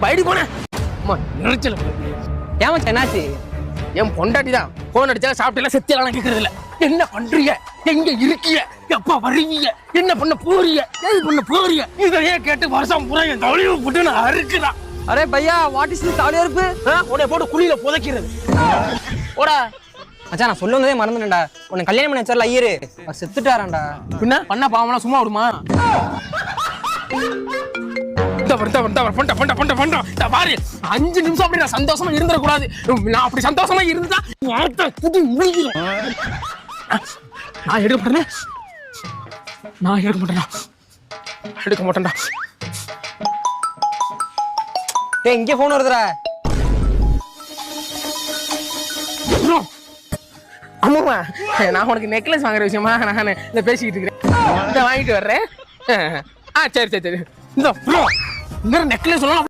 பைடி போனேன். அம்மா நினைச்சல ஏமாச்சா என்னாச்சு? என் பொண்டாட்டி தான் போன் அடிச்சா சாப்பிட்டா செத்தியெல்லாம் கேட்கறது இல்ல. என்ன பண்றீங்க, எங்க இருக்கீங்க, எப்ப வருவீங்க, என்ன பண்ண போறீங்க, ஏது பண்ண போறீங்க, இதையே கேட்டு வருஷம் பூரா என் தொலைவு போட்டு நான் அறுக்குதான். அரே பையா, வாட் இஸ் திஸ் தாலியா இருப்பு? உன்னை போட்டு குழியில புதைக்கிறது. ஓடா மச்சான், நான் சொல்ல வந்ததே மறந்துட்டேன்டா. உன்னை கல்யாணம் பண்ணி வச்சார்ல ஐயரு, அவர் செத்துட்டாரான்டா. பின்ன பண்ண பாவம்லாம் சும்மா விடுமா? பாரு 5 நிமிஷம் அப்படி நான் சந்தோஷமா இருந்துடக்கூடாது. நான் அப்படி சந்தோஷமா இருந்தா நான் எடுக்க மாட்டேன். நான் எடுக்க மாட்டேன்டா. டேய், இங்கே போன் வருதுடா. ஆமாம்மா, நான் உனக்கு நெக்லஸ் வாங்குற விஷயமா நான் இந்த பேசிக்கிட்டு இருக்கிறேன். வாங்கிட்டு வர்றேன். சரி இந்த நெக்லஸ் சொல்லலாம்.